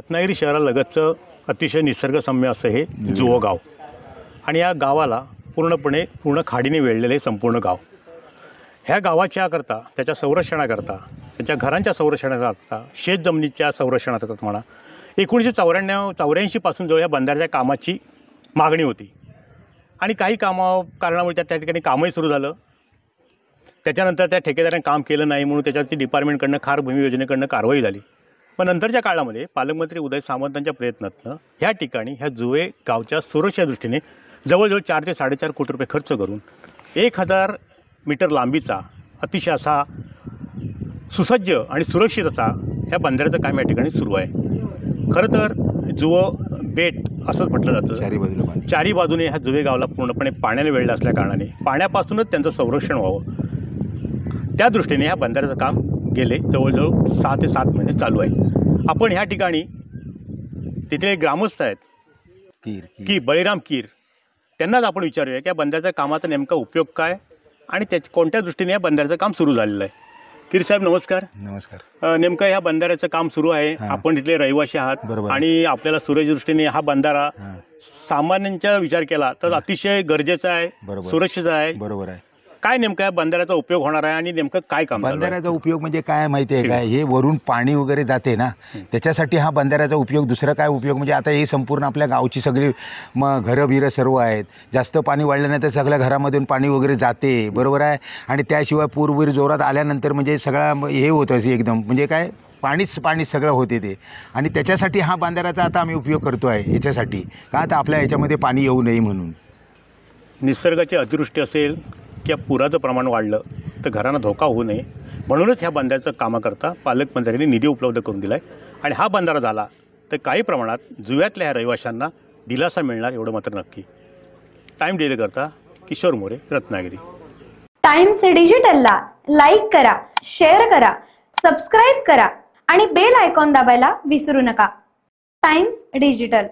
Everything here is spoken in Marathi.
रत्नागिरी शहरालगतचं अतिशय निसर्गसम्य असं हे जुवो गाव आणि या गावाला पूर्ण खाडीने वेढलेलं हे संपूर्ण गाव. ह्या गावाच्याकरता, त्याच्या संरक्षणाकरता, त्याच्या घरांच्या संरक्षणाकरता, शेत जमिनीच्या संरक्षणाकरता म्हणा 1984 पासून जो या बंधाऱ्याच्या कामाची मागणी होती आणि काही कारणामुळे त्या ठिकाणी कामही सुरू झालं. त्याच्यानंतर त्या ठेकेदाराने काम केलं नाही म्हणून त्याच्यावरती डिपार्टमेंटकडनं खार भूमी योजनेकडनं कारवाई झाली. पण नंतरच्या काळामध्ये पालकमंत्री उदय सामंतांच्या प्रयत्नातनं ह्या ठिकाणी ह्या जुवे गावच्या सुरक्षेच्या दृष्टीने जवळजवळ 4 ते 4.5 कोटी रुपये खर्च करून 1000 मीटर लांबीचा अतिशय असा सुसज्ज आणि सुरक्षित असा ह्या बंधाऱ्याचं काम या ठिकाणी सुरू आहे. खरं तर जुवो बेट असंच म्हटलं जातं. चारी बाजूने ह्या जुवे गावाला पूर्णपणे पाण्याने वेढलं असल्या कारणाने पाण्यापासूनच त्यांचं संरक्षण व्हावं त्या दृष्टीने ह्या बंधाऱ्याचं काम गेले जवळजवळ 6 ते 7 महिने चालू आहे. आपण ह्या ठिकाणी तिथे ग्रामस्थ आहेत बळीराम कीर, त्यांनाच आपण विचारूया की या बंधाऱ्याच्या कामाचा नेमका उपयोग काय आणि कोणत्या दृष्टीने या बंधाऱ्याचं काम सुरू झालेलं आहे. कीर साहेब नमस्कार. नमस्कार. नेमकं ह्या बंधाऱ्याचं काम सुरू आहे, आपण तिथले रहिवासी आहात आणि आपल्याला सुरक्षित दृष्टीने हा बंधारा सामान्यांचा विचार केला तर अतिशय गरजेचा आहे, सुरक्षित आहे. बरोबर आहे. काय नेमकं या बंधाऱ्याचा उपयोग होणार आहे आणि नेमकं काय काम? बंधाऱ्याचा उपयोग म्हणजे काय माहिती आहे काय, हे वरून पाणी वगैरे जाते ना त्याच्यासाठी हा बंधाऱ्याचा उपयोग. दुसरा काय उपयोग म्हणजे आता हे संपूर्ण आपल्या गावची सगळी घरं बिरं सर्व आहेत. जास्त पाणी वाढल्यानंतर सगळ्या घरामधून पाणी वगैरे जाते, बरोबर आहे. आणि त्याशिवाय पूर जोरात आल्यानंतर म्हणजे सगळं हे होतं एकदम म्हणजे काय पाणी सगळं होते ते. आणि त्याच्यासाठी हा बंधाऱ्याचा आता आम्ही उपयोग करतो आहे याच्यासाठी का आता आपल्या याच्यामध्ये पाणी येऊ नये म्हणून. निसर्गाची अतिवृष्टी असेल किंवा पुराचं प्रमाण वाढलं तर घरांना धोका होऊ नये म्हणूनच ह्या बंधाऱ्याचं कामाकरता पालकमंत्र्यांनी निधी उपलब्ध करून दिला आहे. आणि हा बंधारा झाला तर काही प्रमाणात जुव्यातल्या ह्या रहिवाशांना दिलासा मिळणार एवढं मात्र नक्की. टाइम डेली करता किशोर मोरे, रत्नागिरी. टाइम्स डिजिटलला लाईक करा, शेअर करा, सबस्क्राईब करा आणि बेल आयकॉन दाबायला विसरू नका. Times digital.